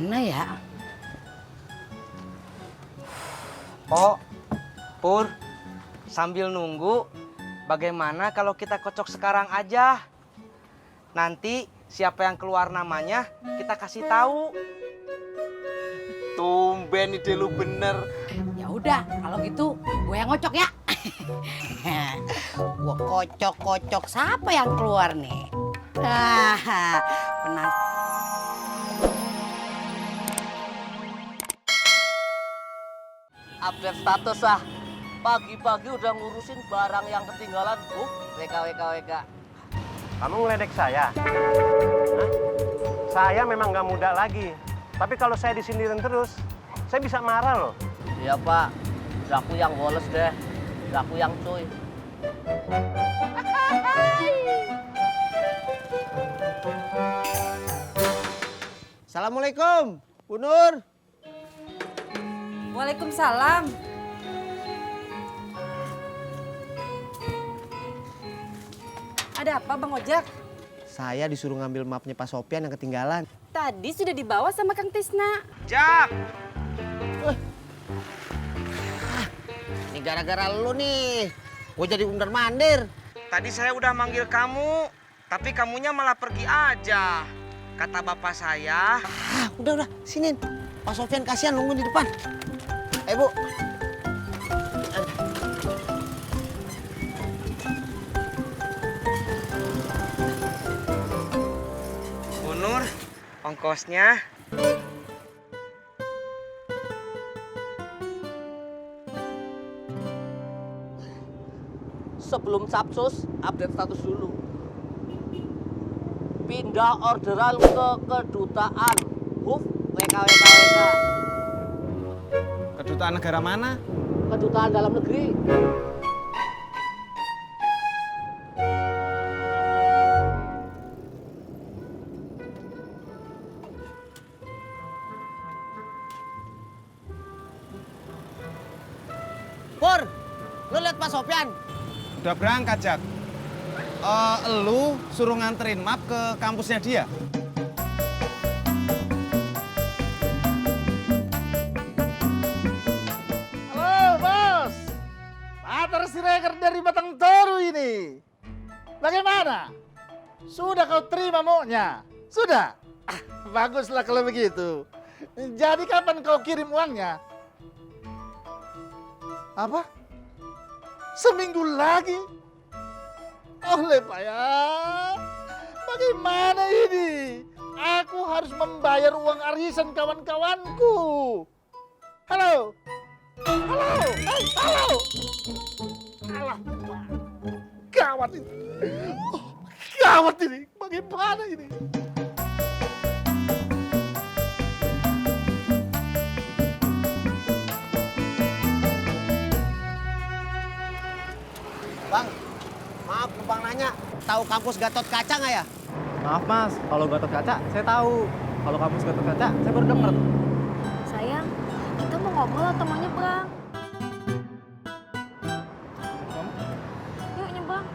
Mana ya? Oh, Pur, sambil nunggu, bagaimana kalau kita kocok sekarang aja? Nanti siapa yang keluar namanya kita kasih tahu. Tumben ide lu bener. Ya udah, kalau gitu gue yang ngocok ya. Gue kocok-kocok, siapa yang keluar nih? Penas. Update status ah. Pagi-pagi udah ngurusin barang yang ketinggalan. WK. Kamu ngeledek saya? Hah? Saya memang nggak muda lagi. Tapi kalau saya disindirin terus, saya bisa marah loh. Iya pak, aku yang boles deh. Aku yang cuy. Assalamualaikum, Bu Nur. Waalaikumsalam. Ada apa Bang Ojak? Saya disuruh ngambil mapnya Pak Sopyan yang ketinggalan. Tadi sudah dibawa sama Kang Tisna. Jak! Ini gara-gara lu nih. Gue jadi undar-mandir. Tadi saya udah manggil kamu, tapi kamunya malah pergi aja. Kata bapak saya, Udah, sini. Pak Sopyan kasihan nunggu di depan. Bu. Bu Nur, ongkosnya. Sebelum Sabsus, update status dulu. Pindah orderan ke kedutaan. WK. Kedutaan negara mana? Kedutaan dalam negeri. Pur, lu lihat Pak Sopyan? Udah berangkat, Jak. Lu suruh nganterin map ke kampusnya dia? Halo, Bos. Patar Siregar dari Batang Toru ini. Bagaimana? Sudah kau terima maunya? Sudah? Baguslah kalau begitu. Jadi kapan kau kirim uangnya? Apa? Seminggu lagi? Oleh Pak ya. Bagaimana ini? Aku harus membayar uang arisan kawan-kawanku. Halo? Halo? Halo? Alah, gawat ini. Oh, gawat ini. Bagaimana ini? Bang, maaf numpang nanya. Tahu kampus Gatot Kaca nggak ya? Maaf, Mas. Kalau Gatot Kaca, saya tahu. Kalau kampus Gatot Kaca, saya baru denger. Sayang, kita mau ngobrol atau mau nyebrang? Yuk nyebrang.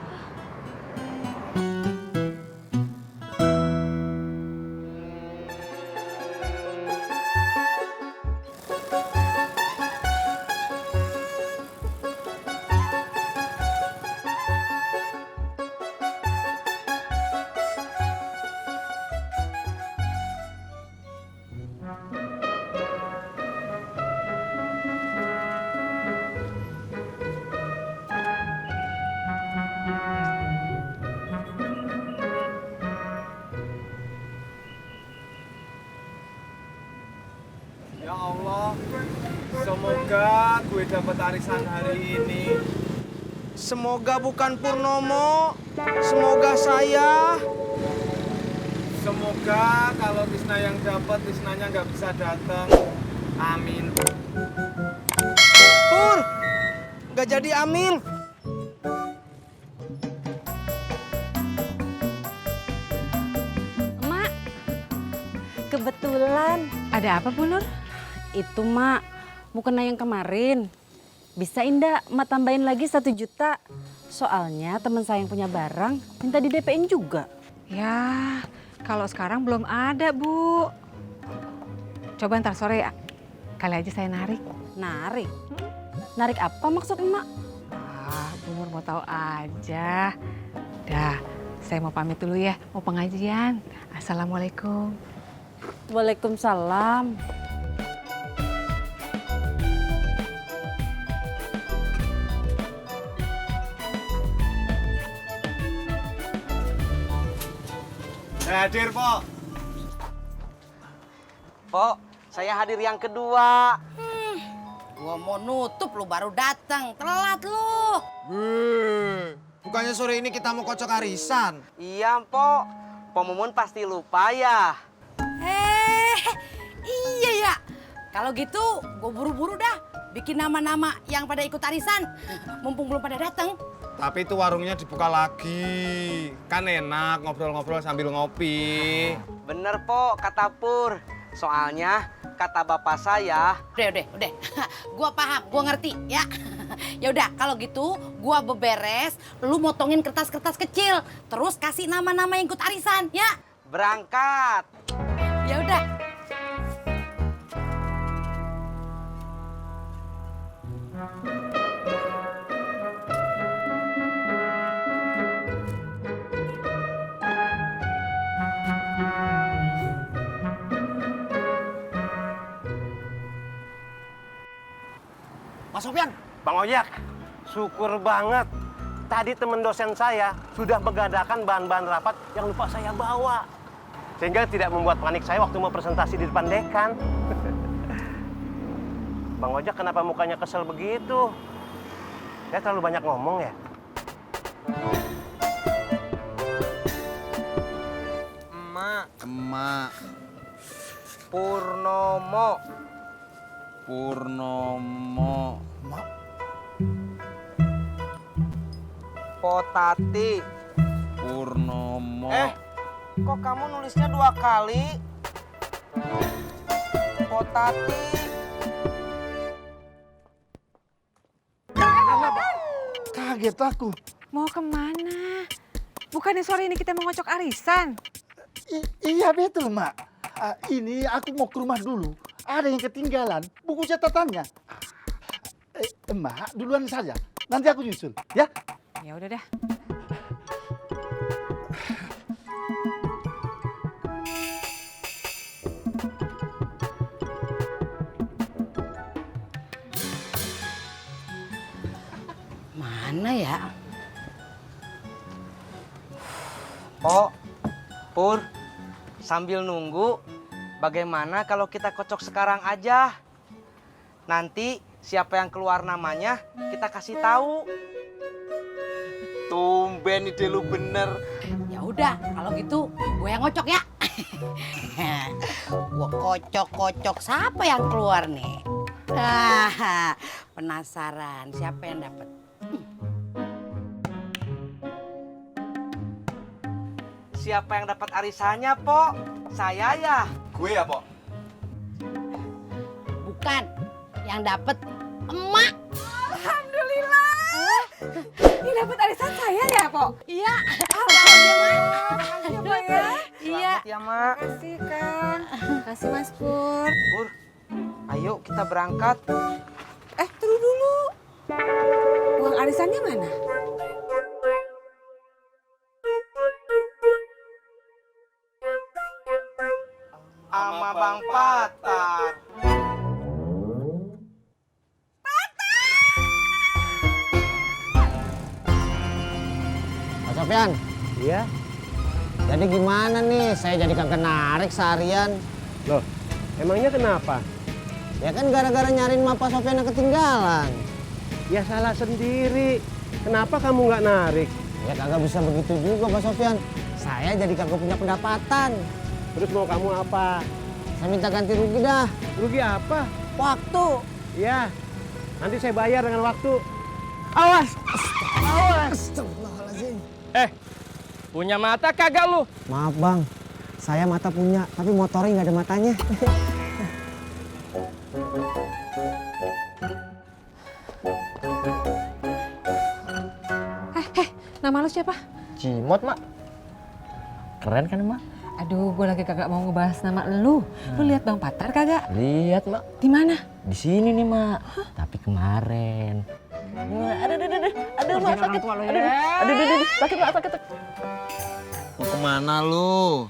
Ya Allah, semoga gue dapat arisan hari ini. Semoga bukan Purnomo, semoga saya. Semoga kalau Tisna yang dapat, Tisnanya nggak bisa datang. Amin. Pur, nggak jadi amil. Mak, kebetulan. Ada apa, Bu Nur? Itu Mak, mukena yang kemarin. Bisa indah, Mak tambahin lagi 1 juta. Soalnya teman saya yang punya barang minta di DP-in juga. Ya, kalau sekarang belum ada, Bu. Coba ntar sore ya, kali aja saya narik. Narik? Narik apa maksud emak? Bu Nur mau tahu aja. Dah, saya mau pamit dulu ya, mau pengajian. Assalamualaikum. Waalaikumsalam. Hadir, Pok. Pok, saya hadir yang kedua. Gua mau nutup lu baru datang, telat lu. Bukannya sore ini kita mau kocok arisan? Iya, Pok. Pok Mumun pasti lupa ya. Iya ya. Kalau gitu gua buru-buru dah bikin nama-nama yang pada ikut arisan. Mumpung belum pada datang. Tapi itu warungnya dibuka lagi. Kan enak ngobrol-ngobrol sambil ngopi. Bener, Pok, kata Pur. Soalnya kata bapak saya. Udah. Gua paham, gua ngerti ya. Ya udah, kalau gitu gua beberes, lu motongin kertas-kertas kecil, terus kasih nama-nama yang ikut arisan, ya. Berangkat. Ya udah. Mas Sofyan, Bang Ojek, syukur banget. Tadi teman dosen saya sudah mengadakan bahan-bahan rapat yang lupa saya bawa. Sehingga tidak membuat panik saya waktu mau presentasi di depan dekan. Bang Ojek kenapa mukanya kesel begitu? Saya terlalu banyak ngomong ya? Emak. Purnomo. Potati. Purnomo. Kok kamu nulisnya 2 kali? Potati. Kaget aku. Mau kemana? Bukannya sore ini kita mau ngocok arisan? Iya betul, Mak. Ini aku mau ke rumah dulu. Ada yang ketinggalan, buku catatannya. Mak, duluan saja. Nanti aku nyusul, ya? Ya udah dah. Mana ya? Pok, Pur, sambil nunggu, bagaimana kalau kita kocok sekarang aja? Nanti siapa yang keluar namanya, kita kasih tahu. Tumben ide lu bener. Ya udah, kalau gitu gue yang ngocok ya. Gue kocok-kocok, siapa yang keluar nih? Penasaran siapa yang dapat? Siapa yang dapat arisannya, Pok? Saya ya. Gue ya, Pok. Bukan, yang dapat emak. Ini dapat arisan saya ya, Pok? Iya. Makasih, Pak ya. Iya. Selamat ya, Mak. Makasih, Kang. Makasih, Mas Pur. Pur, ayo kita berangkat. Tunggu dulu. Uang arisannya mana? Sama Bang Patar. Mas Sofyan, Iya? jadi gimana nih? Saya jadi kagak narik seharian. Loh, emangnya kenapa? Ya kan gara-gara nyariin map Pak Sofyan yang ketinggalan. Ya salah sendiri. Kenapa kamu nggak narik? Ya kagak bisa begitu juga Pak Sofyan. Saya jadi kagak punya pendapatan. Terus mau kamu apa? Saya minta ganti rugi dah. Rugi apa? Waktu. Ya, nanti saya bayar dengan waktu. Awas! Astagfirullahaladzim. Punya mata kagak lu? Maaf bang, saya mata punya, tapi motornya nggak ada matanya. Nama lu siapa? Cimot, Mak. Keren kan, Mak? Aduh, gue lagi kagak mau ngebahas nama lu. Lu lihat Bang Patar kagak? Lihat, Mak. Di mana? Di sini nih, Mak. Tapi kemarin. Aduh, Mak, sakit. Aduh, sakit, Mak, sakit. Mau kemana lu?